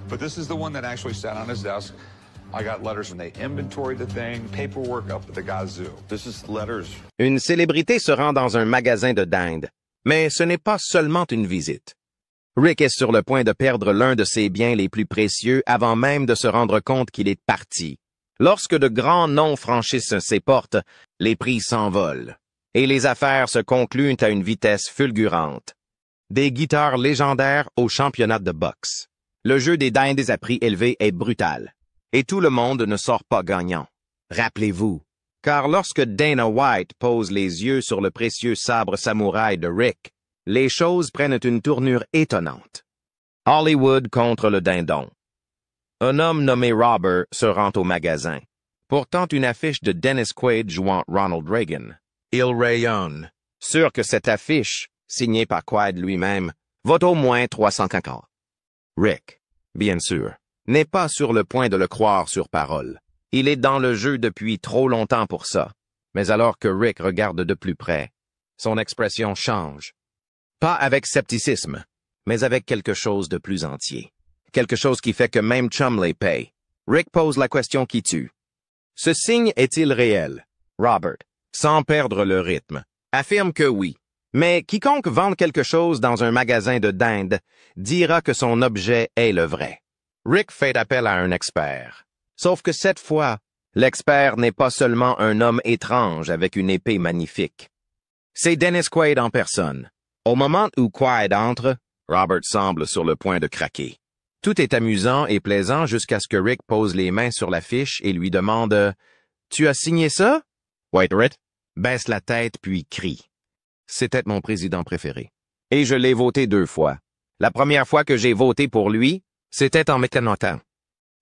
But this is the one that actually sat on his desk. I got letters when they inventoried the thing, paperwork up at the gazoo. This is letters. Une célébrité se rend dans un magasin de dinde, mais ce n'est pas seulement une visite. Rick est sur le point de perdre l'un de ses biens les plus précieux avant même de se rendre compte qu'il est parti. Lorsque de grands noms franchissent ses portes, les prix s'envolent, et les affaires se concluent à une vitesse fulgurante. Des guitares légendaires au championnat de boxe. Le jeu des dindes à prix élevés est brutal, et tout le monde ne sort pas gagnant. Rappelez-vous, car lorsque Dana White pose les yeux sur le précieux sabre samouraï de Rick, les choses prennent une tournure étonnante. Hollywood contre le dindon. Un homme nommé Robert se rend au magasin, portant une affiche de Dennis Quaid jouant Ronald Reagan. Il rayonne, sûr que cette affiche, signée par Quaid lui-même, vaut au moins 350. Rick, bien sûr, n'est pas sur le point de le croire sur parole. Il est dans le jeu depuis trop longtemps pour ça. Mais alors que Rick regarde de plus près, son expression change. Pas avec scepticisme, mais avec quelque chose de plus entier. Quelque chose qui fait que même Chumley paye. Rick pose la question qui tue. Ce signe est-il réel? Robert, sans perdre le rythme, affirme que oui. Mais quiconque vend quelque chose dans un magasin de dinde dira que son objet est le vrai. Rick fait appel à un expert. Sauf que cette fois, l'expert n'est pas seulement un homme étrange avec une épée magnifique. C'est Dennis Quaid en personne. Au moment où Quaid entre, Robert semble sur le point de craquer. Tout est amusant et plaisant jusqu'à ce que Rick pose les mains sur l'affiche et lui demande « Tu as signé ça? » Whiteritt baisse la tête puis crie. C'était mon président préféré. Et je l'ai voté 2 fois. La première fois que j'ai voté pour lui, c'était en méconnaissant.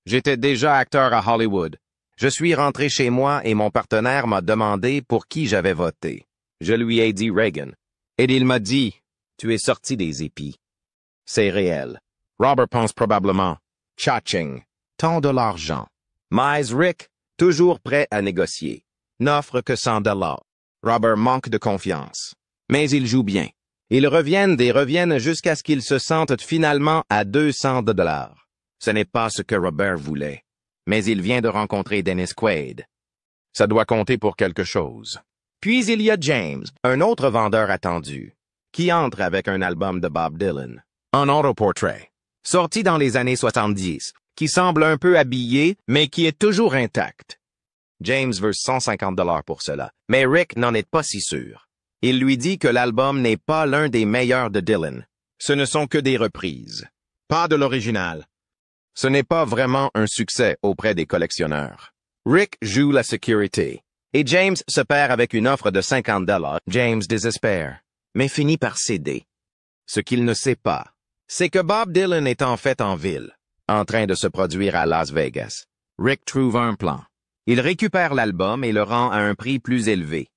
J'étais déjà acteur à Hollywood. Je suis rentré chez moi et mon partenaire m'a demandé pour qui j'avais voté. Je lui ai dit Reagan. Et il m'a dit, tu es sorti des épis. C'est réel. Robert pense probablement, cha-ching, tant de l'argent. Mais Rick, toujours prêt à négocier, n'offre que $100. Robert manque de confiance. Mais il joue bien. Ils reviennent jusqu'à ce qu'ils se sentent finalement à $200. Ce n'est pas ce que Robert voulait. Mais il vient de rencontrer Dennis Quaid. Ça doit compter pour quelque chose. Puis il y a James, un autre vendeur attendu, qui entre avec un album de Bob Dylan. Un autoportrait, sorti dans les années 70, qui semble un peu habillé, mais qui est toujours intact. James veut $150 pour cela, mais Rick n'en est pas si sûr. Il lui dit que l'album n'est pas l'un des meilleurs de Dylan. Ce ne sont que des reprises. Pas de l'original. Ce n'est pas vraiment un succès auprès des collectionneurs. Rick joue la sécurité, et James se perd avec une offre de $50. James désespère, mais finit par céder. Ce qu'il ne sait pas, c'est que Bob Dylan est en fait en ville, en train de se produire à Las Vegas. Rick trouve un plan. Il récupère l'album et le rend à un prix plus élevé.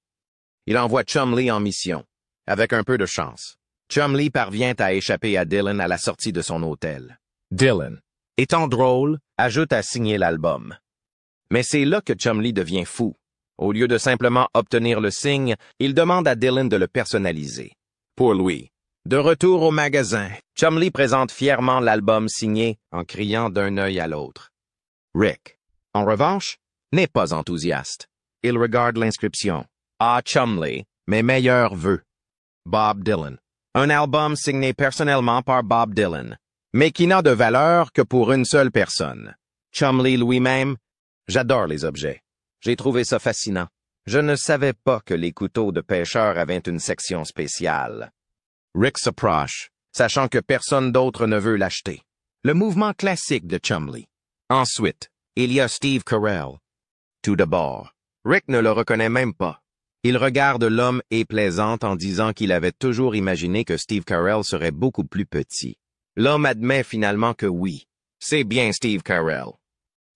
Il envoie Chumley en mission, avec un peu de chance. Chumley parvient à échapper à Dylan à la sortie de son hôtel. Dylan, étant drôle, ajoute à signer l'album. Mais c'est là que Chumley devient fou. Au lieu de simplement obtenir le signe, il demande à Dylan de le personnaliser. Pour lui, de retour au magasin, Chumley présente fièrement l'album signé en criant d'un œil à l'autre. Rick, en revanche, n'est pas enthousiaste. Il regarde l'inscription. À Chumley, mes meilleurs vœux. Bob Dylan. Un album signé personnellement par Bob Dylan, mais qui n'a de valeur que pour une seule personne. Chumley lui-même. J'adore les objets. J'ai trouvé ça fascinant. Je ne savais pas que les couteaux de pêcheur avaient une section spéciale. Rick s'approche, sachant que personne d'autre ne veut l'acheter. Le mouvement classique de Chumley. Ensuite, il y a Steve Carell. Tout d'abord, Rick ne le reconnaît même pas. Il regarde l'homme et plaisante en disant qu'il avait toujours imaginé que Steve Carell serait beaucoup plus petit. L'homme admet finalement que oui, c'est bien Steve Carell.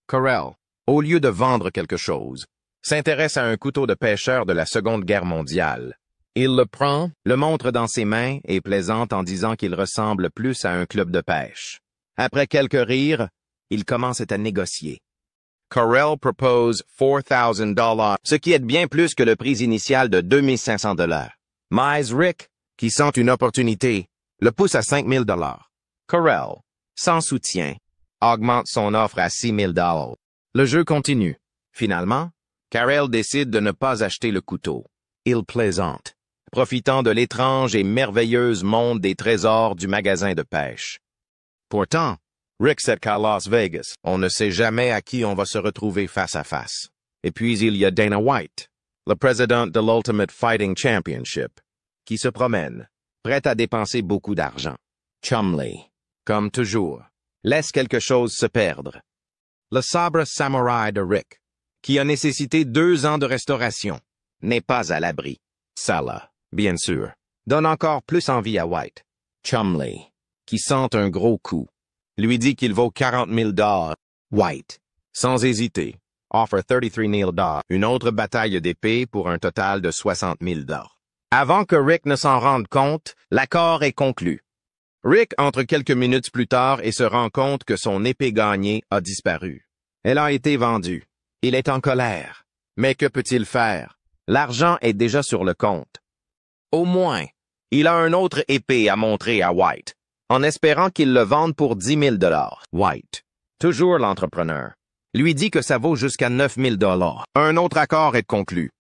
Carell, au lieu de vendre quelque chose, s'intéresse à un couteau de pêcheur de la Seconde Guerre mondiale. Il le prend, le montre dans ses mains et plaisante en disant qu'il ressemble plus à un club de pêche. Après quelques rires, il commence à négocier. Carell propose $4,000, ce qui est bien plus que le prix initial de $2,500. Mais Rick, qui sent une opportunité, le pousse à $5,000. Carell, sans soutien, augmente son offre à $6,000. Le jeu continue. Finalement, Carell décide de ne pas acheter le couteau. Il plaisante, profitant de l'étrange et merveilleuse monde des trésors du magasin de pêche. Pourtant, Rick sait qu'à Las Vegas, on ne sait jamais à qui on va se retrouver face à face. Et puis il y a Dana White, le président de l'Ultimate Fighting Championship, qui se promène, prêt à dépenser beaucoup d'argent. Chumley, comme toujours, laisse quelque chose se perdre. Le sabre samouraï de Rick, qui a nécessité 2 ans de restauration, n'est pas à l'abri. Ça là, bien sûr, donne encore plus envie à White. Chumley, qui sent un gros coup, lui dit qu'il vaut $40,000. White, sans hésiter, offre $33,000, une autre bataille d'épée pour un total de $60,000. Avant que Rick ne s'en rende compte, l'accord est conclu. Rick entre quelques minutes plus tard et se rend compte que son épée gagnée a disparu. Elle a été vendue. Il est en colère. Mais que peut-il faire? L'argent est déjà sur le compte. Au moins, il a une autre épée à montrer à White, en espérant qu'il le vende pour $10,000. White, toujours l'entrepreneur, lui dit que ça vaut jusqu'à $9,000. Un autre accord est conclu.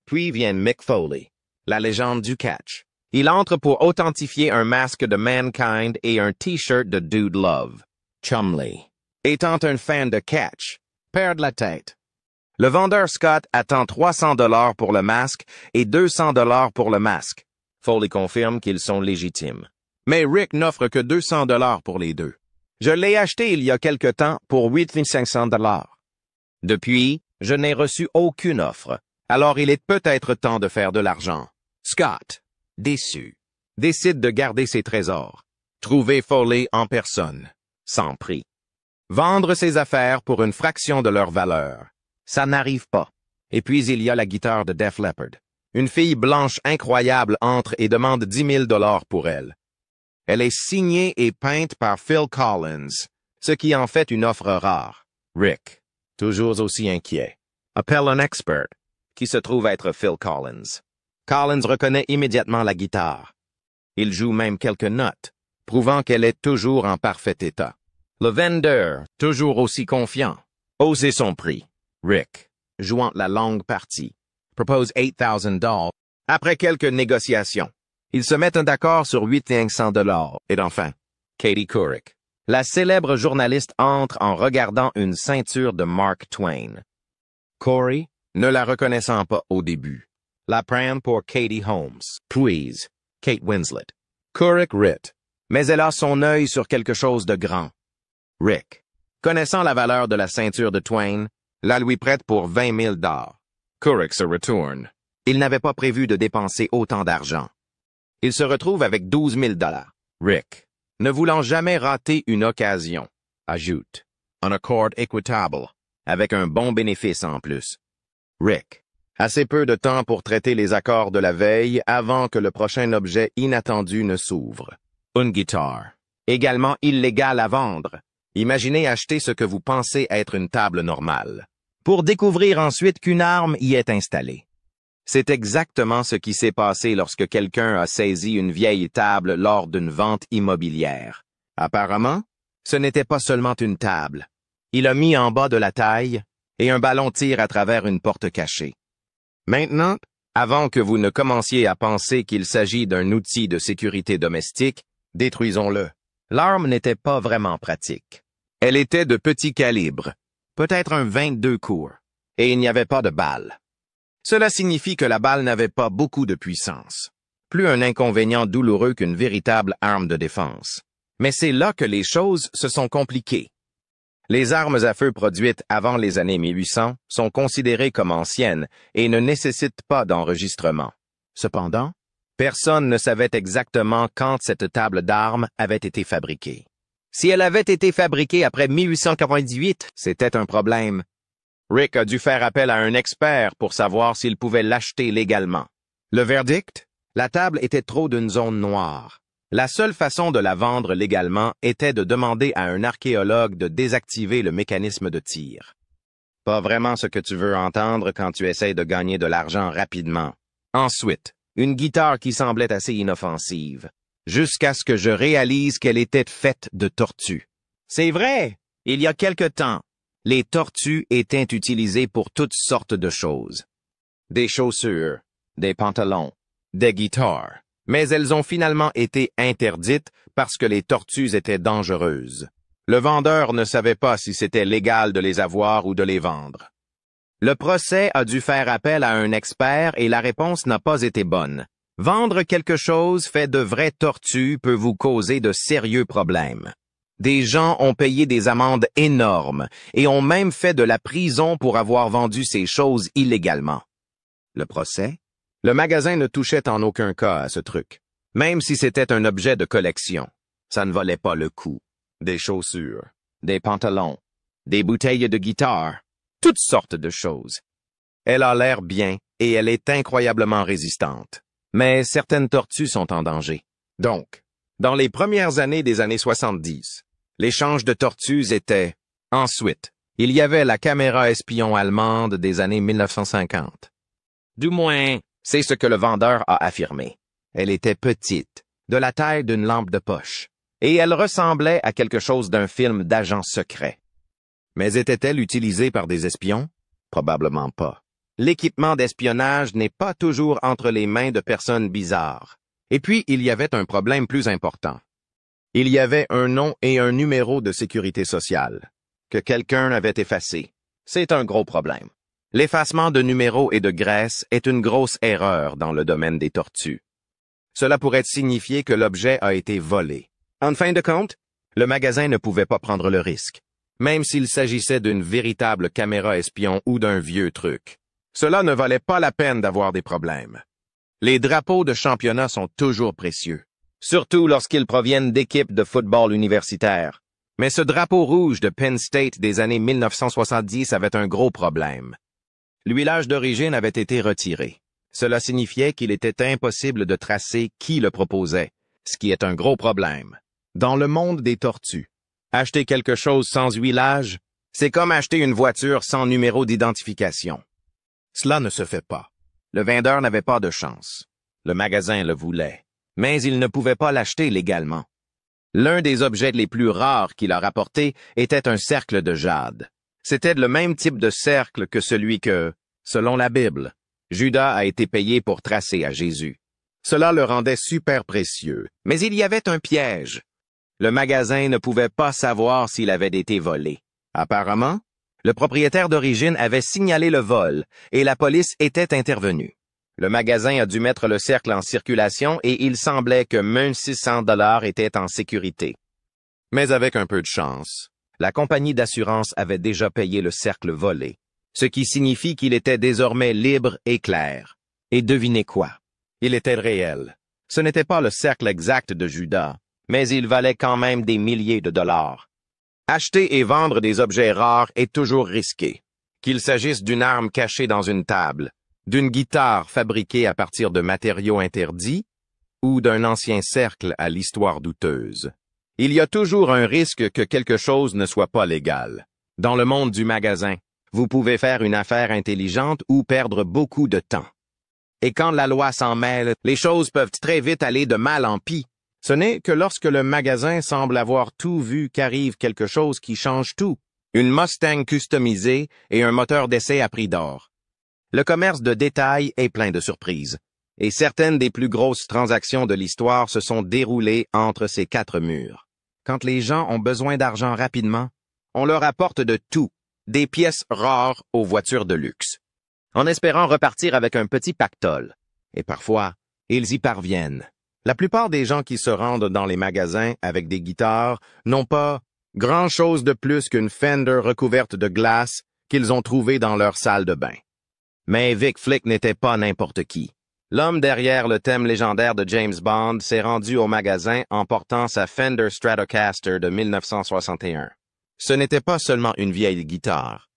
Puis vient Mick Foley, la légende du catch. Il entre pour authentifier un masque de Mankind et un T-shirt de Dude Love. Chumley, étant un fan de catch, perd la tête. Le vendeur Scott attend $300 pour le masque et $200 pour le masque. Foley confirme qu'ils sont légitimes. Mais Rick n'offre que $200 pour les deux. Je l'ai acheté il y a quelque temps pour $8,500. Depuis, je n'ai reçu aucune offre, alors il est peut-être temps de faire de l'argent. Scott, déçu, décide de garder ses trésors. Trouver Foley en personne, sans prix. Vendre ses affaires pour une fraction de leur valeur. Ça n'arrive pas. Et puis il y a la guitare de Def Leppard. Une fille blanche incroyable entre et demande $10,000 pour elle. Elle est signée et peinte par Phil Collins, ce qui en fait une offre rare. Rick, toujours aussi inquiet, appelle un expert, qui se trouve être Phil Collins. Collins reconnaît immédiatement la guitare. Il joue même quelques notes, prouvant qu'elle est toujours en parfait état. Le vendeur, toujours aussi confiant, hausse son prix. Rick, jouant la longue partie, propose $8,000. Après quelques négociations, ils se mettent d'accord sur $8,500. Et enfin, Katie Couric, la célèbre journaliste, entre en regardant une ceinture de Mark Twain. Corey, ne la reconnaissant pas au début, la prend pour Katie Holmes, puis Kate Winslet. Couric rit, mais elle a son œil sur quelque chose de grand. Rick, connaissant la valeur de la ceinture de Twain, la lui prête pour $20,000. Couric se retourne. Il n'avait pas prévu de dépenser autant d'argent. Il se retrouve avec $12,000. Rick, ne voulant jamais rater une occasion, ajoute un accord équitable, avec un bon bénéfice en plus. Rick, assez peu de temps pour traiter les accords de la veille avant que le prochain objet inattendu ne s'ouvre. Une guitare, également illégale à vendre. Imaginez acheter ce que vous pensez être une table normale, pour découvrir ensuite qu'une arme y est installée. C'est exactement ce qui s'est passé lorsque quelqu'un a saisi une vieille table lors d'une vente immobilière. Apparemment, ce n'était pas seulement une table. Il a mis en bas de la taille et un ballon tire à travers une porte cachée. Maintenant, avant que vous ne commenciez à penser qu'il s'agit d'un outil de sécurité domestique, détruisons-le. L'arme n'était pas vraiment pratique. Elle était de petit calibre, peut-être un 22 cours, et il n'y avait pas de balle. Cela signifie que la balle n'avait pas beaucoup de puissance. Plus un inconvénient douloureux qu'une véritable arme de défense. Mais c'est là que les choses se sont compliquées. Les armes à feu produites avant les années 1800 sont considérées comme anciennes et ne nécessitent pas d'enregistrement. Cependant, personne ne savait exactement quand cette table d'armes avait été fabriquée. Si elle avait été fabriquée après 1898, c'était un problème. Rick a dû faire appel à un expert pour savoir s'il pouvait l'acheter légalement. Le verdict? La table était trop d'une zone noire. La seule façon de la vendre légalement était de demander à un archéologue de désactiver le mécanisme de tir. Pas vraiment ce que tu veux entendre quand tu essaies de gagner de l'argent rapidement. Ensuite, une guitare qui semblait assez inoffensive, jusqu'à ce que je réalise qu'elle était faite de tortue. C'est vrai! Il y a quelque temps, les tortues étaient utilisées pour toutes sortes de choses. Des chaussures, des pantalons, des guitares. Mais elles ont finalement été interdites parce que les tortues étaient dangereuses. Le vendeur ne savait pas si c'était légal de les avoir ou de les vendre. Le procès a dû faire appel à un expert et la réponse n'a pas été bonne. Vendre quelque chose fait de vraies tortues peut vous causer de sérieux problèmes. Des gens ont payé des amendes énormes et ont même fait de la prison pour avoir vendu ces choses illégalement. Le procès? Le magasin ne touchait en aucun cas à ce truc, même si c'était un objet de collection. Ça ne valait pas le coup. Des chaussures, des pantalons, des bouteilles de guitare, toutes sortes de choses. Elle a l'air bien et elle est incroyablement résistante. Mais certaines tortues sont en danger. Donc, dans les premières années des années 70, l'échange de tortues était... Ensuite, il y avait la caméra espion allemande des années 1950. Du moins, c'est ce que le vendeur a affirmé. Elle était petite, de la taille d'une lampe de poche, et elle ressemblait à quelque chose d'un film d'agent secret. Mais était-elle utilisée par des espions? Probablement pas. L'équipement d'espionnage n'est pas toujours entre les mains de personnes bizarres. Et puis, il y avait un problème plus important. Il y avait un nom et un numéro de sécurité sociale, que quelqu'un avait effacé. C'est un gros problème. L'effacement de numéros et de graisse est une grosse erreur dans le domaine des tortues. Cela pourrait signifier que l'objet a été volé. En fin de compte, le magasin ne pouvait pas prendre le risque, même s'il s'agissait d'une véritable caméra espion ou d'un vieux truc. Cela ne valait pas la peine d'avoir des problèmes. Les drapeaux de championnat sont toujours précieux, surtout lorsqu'ils proviennent d'équipes de football universitaire. Mais ce drapeau rouge de Penn State des années 1970 avait un gros problème. L'huilage d'origine avait été retiré. Cela signifiait qu'il était impossible de tracer qui le proposait, ce qui est un gros problème. Dans le monde des tortues, acheter quelque chose sans huilage, c'est comme acheter une voiture sans numéro d'identification. Cela ne se fait pas. Le vendeur n'avait pas de chance. Le magasin le voulait, mais il ne pouvait pas l'acheter légalement. L'un des objets les plus rares qu'il a rapporté était un cercle de jade. C'était le même type de cercle que celui que, selon la Bible, Judas a été payé pour tracer à Jésus. Cela le rendait super précieux, mais il y avait un piège. Le magasin ne pouvait pas savoir s'il avait été volé. Apparemment, le propriétaire d'origine avait signalé le vol et la police était intervenue. Le magasin a dû mettre le cercle en circulation et il semblait que même 600 $ étaient en sécurité. Mais avec un peu de chance, la compagnie d'assurance avait déjà payé le cercle volé, ce qui signifie qu'il était désormais libre et clair. Et devinez quoi? Il était réel. Ce n'était pas le cercle exact de Judas, mais il valait quand même des milliers de dollars. Acheter et vendre des objets rares est toujours risqué, qu'il s'agisse d'une arme cachée dans une table, d'une guitare fabriquée à partir de matériaux interdits, ou d'un ancien cercle à l'histoire douteuse. Il y a toujours un risque que quelque chose ne soit pas légal. Dans le monde du magasin, vous pouvez faire une affaire intelligente ou perdre beaucoup de temps. Et quand la loi s'en mêle, les choses peuvent très vite aller de mal en pis. Ce n'est que lorsque le magasin semble avoir tout vu qu'arrive quelque chose qui change tout. Une Mustang customisée et un moteur d'essai à prix d'or. Le commerce de détail est plein de surprises. Et certaines des plus grosses transactions de l'histoire se sont déroulées entre ces quatre murs. Quand les gens ont besoin d'argent rapidement, on leur apporte de tout, des pièces rares aux voitures de luxe, en espérant repartir avec un petit pactole. Et parfois, ils y parviennent. La plupart des gens qui se rendent dans les magasins avec des guitares n'ont pas grand-chose de plus qu'une Fender recouverte de glace qu'ils ont trouvée dans leur salle de bain. Mais Vic Flick n'était pas n'importe qui. L'homme derrière le thème légendaire de James Bond s'est rendu au magasin en portant sa Fender Stratocaster de 1961. Ce n'était pas seulement une vieille guitare.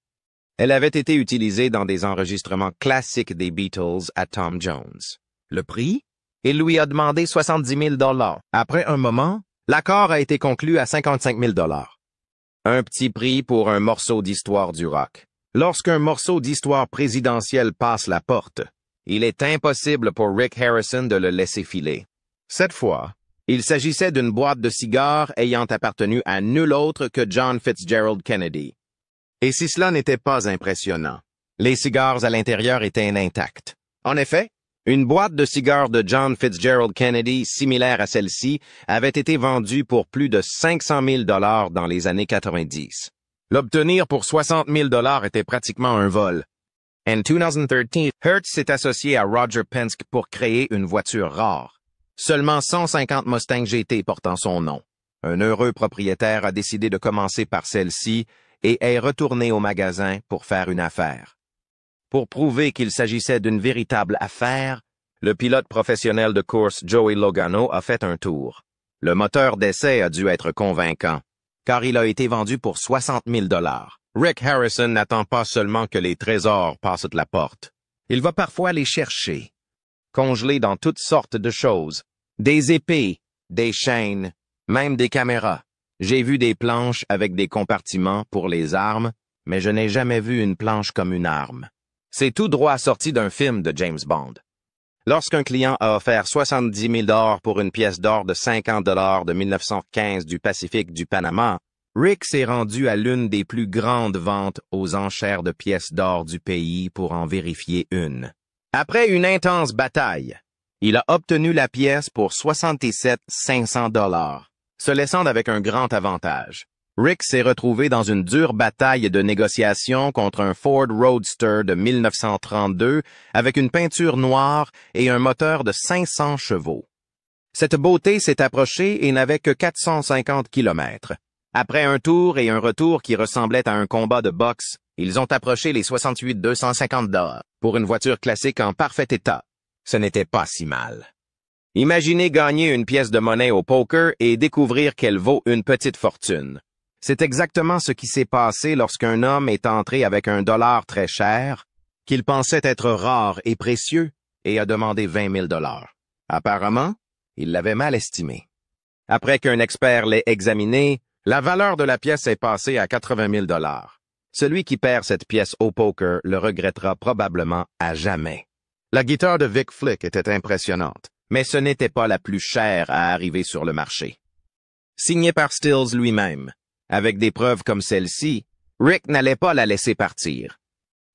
Elle avait été utilisée dans des enregistrements classiques des Beatles à Tom Jones. Le prix? Il lui a demandé 70 000 $. Après un moment, l'accord a été conclu à 55 000 $. Un petit prix pour un morceau d'histoire du rock. Lorsqu'un morceau d'histoire présidentielle passe la porte, il est impossible pour Rick Harrison de le laisser filer. Cette fois, Il s'agissait d'une boîte de cigares ayant appartenu à nul autre que John Fitzgerald Kennedy. Et si cela n'était pas impressionnant, les cigares à l'intérieur étaient intacts. En effet, une boîte de cigares de John Fitzgerald Kennedy, similaire à celle-ci, avait été vendue pour plus de 500 000 $ dans les années 90. L'obtenir pour 60 000 $ était pratiquement un vol. En 2013, Hertz s'est associé à Roger Penske pour créer une voiture rare. Seulement 150 Mustang GT portant son nom. Un heureux propriétaire a décidé de commencer par celle-ci et est retourné au magasin pour faire une affaire. Pour prouver qu'il s'agissait d'une véritable affaire, le pilote professionnel de course Joey Logano a fait un tour. Le moteur d'essai a dû être convaincant, car il a été vendu pour 60 000 $. Rick Harrison n'attend pas seulement que les trésors passent de la porte. Il va parfois les chercher, congelés dans toutes sortes de choses. Des épées, des chaînes, même des caméras. J'ai vu des planches avec des compartiments pour les armes, mais je n'ai jamais vu une planche comme une arme. C'est tout droit sorti d'un film de James Bond. Lorsqu'un client a offert 70 000 $ pour une pièce d'or de 50 $ de 1915 du Pacifique du Panama, Rick s'est rendu à l'une des plus grandes ventes aux enchères de pièces d'or du pays pour en vérifier une. Après une intense bataille, il a obtenu la pièce pour 67 500 $, se laissant avec un grand avantage. Rick s'est retrouvé dans une dure bataille de négociation contre un Ford Roadster de 1932 avec une peinture noire et un moteur de 500 chevaux. Cette beauté s'est approchée et n'avait que 450 km. Après un tour et un retour qui ressemblaient à un combat de boxe, ils ont approché les 68 250 $ pour une voiture classique en parfait état. Ce n'était pas si mal. Imaginez gagner une pièce de monnaie au poker et découvrir qu'elle vaut une petite fortune. C'est exactement ce qui s'est passé lorsqu'un homme est entré avec un dollar très cher, qu'il pensait être rare et précieux, et a demandé 20 000 $. Apparemment, il l'avait mal estimé. Après qu'un expert l'ait examiné, la valeur de la pièce est passée à 80 000 $. Celui qui perd cette pièce au poker le regrettera probablement à jamais. La guitare de Vic Flick était impressionnante, mais ce n'était pas la plus chère à arriver sur le marché. Signée par Stills lui-même, avec des preuves comme celle-ci, Rick n'allait pas la laisser partir.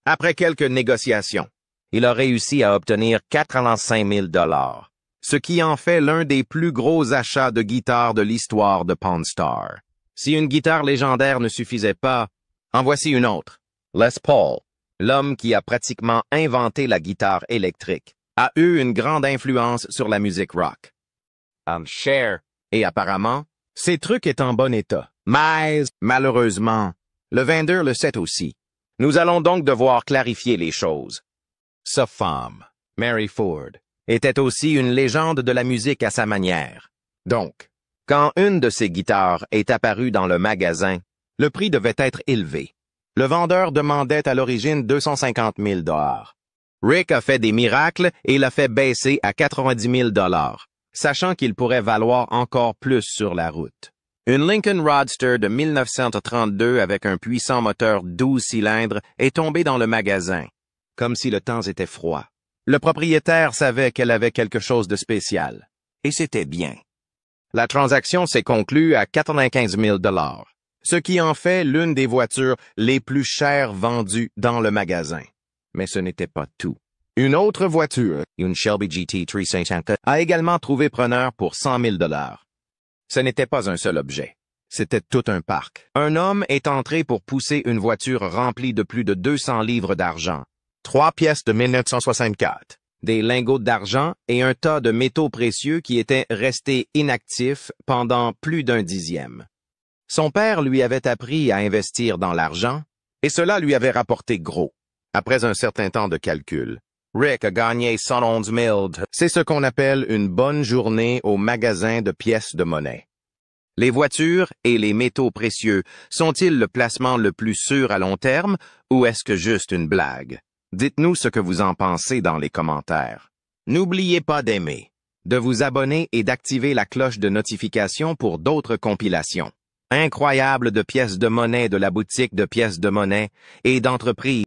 Après quelques négociations, il a réussi à obtenir 85 000 $, ce qui en fait l'un des plus gros achats de guitares de l'histoire de Pawn Star. Si une guitare légendaire ne suffisait pas, en voici une autre. Les Paul, l'homme qui a pratiquement inventé la guitare électrique, a eu une grande influence sur la musique rock. Cher, et apparemment, ces trucs est en bon état. Mais, malheureusement, le vendeur le sait aussi. Nous allons donc devoir clarifier les choses. Sa femme, Mary Ford, était aussi une légende de la musique à sa manière. Donc, quand une de ses guitares est apparue dans le magasin, le prix devait être élevé. Le vendeur demandait à l'origine 250 000 $. Rick a fait des miracles et l'a fait baisser à 90 000 $, sachant qu'il pourrait valoir encore plus sur la route. Une Lincoln Roadster de 1932 avec un puissant moteur 12 cylindres est tombée dans le magasin, comme si le temps était froid. Le propriétaire savait qu'elle avait quelque chose de spécial, et c'était bien. La transaction s'est conclue à 95 000 $, ce qui en fait l'une des voitures les plus chères vendues dans le magasin. Mais ce n'était pas tout. Une autre voiture, une Shelby GT 350, a également trouvé preneur pour 100 000 $. Ce n'était pas un seul objet. C'était tout un parc. Un homme est entré pour pousser une voiture remplie de plus de 200 livres d'argent, 3 pièces de 1964, des lingots d'argent et un tas de métaux précieux qui étaient restés inactifs pendant plus d'un dixième. Son père lui avait appris à investir dans l'argent, et cela lui avait rapporté gros. Après un certain temps de calcul, Rick a gagné 111 000 $. C'est ce qu'on appelle une bonne journée au magasin de pièces de monnaie. Les voitures et les métaux précieux sont-ils le placement le plus sûr à long terme ou est-ce que juste une blague? Dites-nous ce que vous en pensez dans les commentaires. N'oubliez pas d'aimer, de vous abonner et d'activer la cloche de notification pour d'autres compilations incroyables de pièces de monnaie de la boutique de pièces de monnaie et d'entreprises.